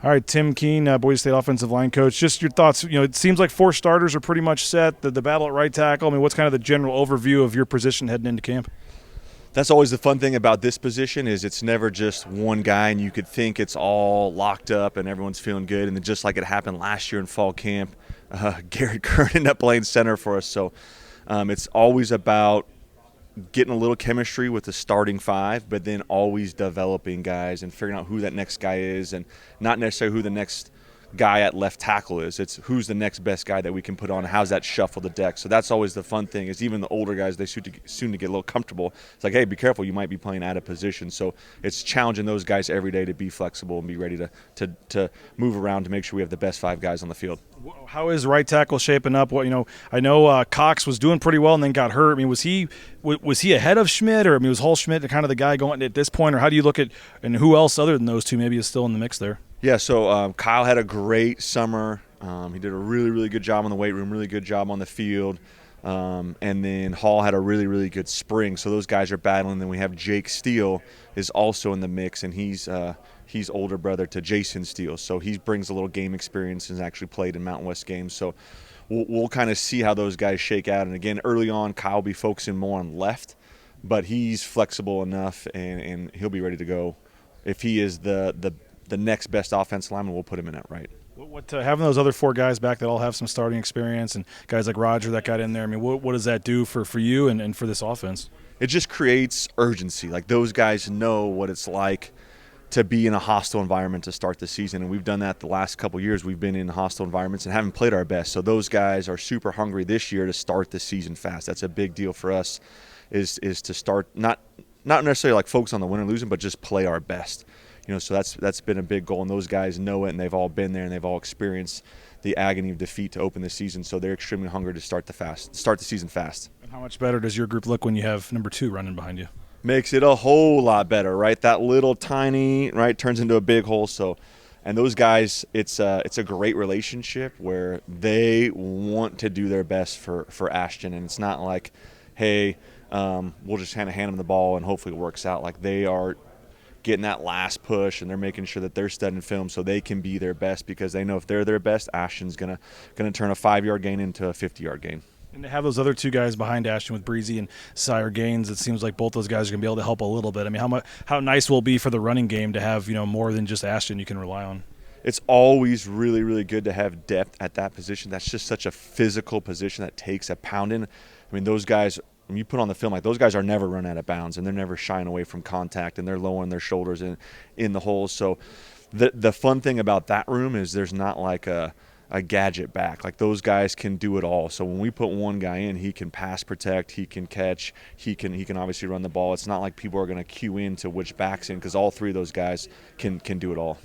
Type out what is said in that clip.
All right, Tim Keane, Boise State offensive line coach. Just your thoughts. It seems like 4 starters are pretty much set. The battle at right tackle. I mean, what's kind of the general overview of your position heading into camp? That's always the fun thing about this position is it's never just one guy, and you could think it's all locked up and everyone's feeling good. And then just like it happened last year in fall camp, Garrett Kern ended up playing center for us. So it's always about getting a little chemistry with the starting 5, but then always developing guys and figuring out who that next guy is, and not necessarily who the next guy at left tackle is. It's who's the next best guy that we can put on. How's that shuffle the deck? So that's always the fun thing is even the older guys, they soon to get a little comfortable. It's like, hey, be careful. You might be playing out of position. So it's challenging those guys every day to be flexible and be ready to move around to make sure we have the best 5 guys on the field. How is right tackle shaping up? I know Cox was doing pretty well and then got hurt. I mean, was he ahead of Schmidt, or was Hall Schmidt kind of the guy going at this point, or how do you look at, and who else other than those two maybe is still in the mix there? Yeah, so Kyle had a great summer. He did a really, really good job on the weight room, really good job on the field. And then Hall had a really, really good spring. So those guys are battling. Then we have Jake Steele is also in the mix, and he's older brother to Jason Steele. So he brings a little game experience and has actually played in Mountain West games. So we'll kind of see how those guys shake out. And, again, early on, Kyle will be focusing more on left, but he's flexible enough, and he'll be ready to go. If he is the next best offensive lineman, we'll put him in at right. Having those other 4 guys back that all have some starting experience, and guys like Roger that got in there, I mean, what does that do for you and for this offense? It just creates urgency. Like, those guys know what it's like to be in a hostile environment to start the season, and we've done that the last couple of years. We've been in hostile environments and haven't played our best. So those guys are super hungry this year to start the season fast. That's a big deal for us, is to start not necessarily like focus on the win or losing, but just play our best. So that's been a big goal, and those guys know it, and they've all been there, and they've all experienced the agony of defeat to open the season. So they're extremely hungry to start the season fast. And how much better does your group look when you have number 2 running behind you? Makes it a whole lot better, right? That little tiny, right, turns into a big hole. So, and those guys, it's a great relationship where they want to do their best for Ashton, and it's not like, hey, we'll just kind of hand them the ball and hopefully it works out. Like, they are getting that last push, and they're making sure that they're studying film so they can be their best, because they know if they're their best, Ashton's gonna turn a 5-yard gain into a 50-yard gain. And to have those other 2 guys behind Ashton with Breezy and Sire Gaines, it seems like both those guys are going to be able to help a little bit. I mean, how nice will it be for the running game to have more than just Ashton you can rely on? It's always really, really good to have depth at that position. That's just such a physical position that takes a pounding. I mean, those guys, when you put on the film, like, those guys are never run out of bounds, and they're never shying away from contact, and they're lowering their shoulders in the holes. So the fun thing about that room is there's not like a gadget back. Like, those guys can do it all. So when we put one guy in, he can pass protect, he can catch, he can obviously run the ball. It's not like people are going to cue in to which back's in, because all 3 of those guys can do it all.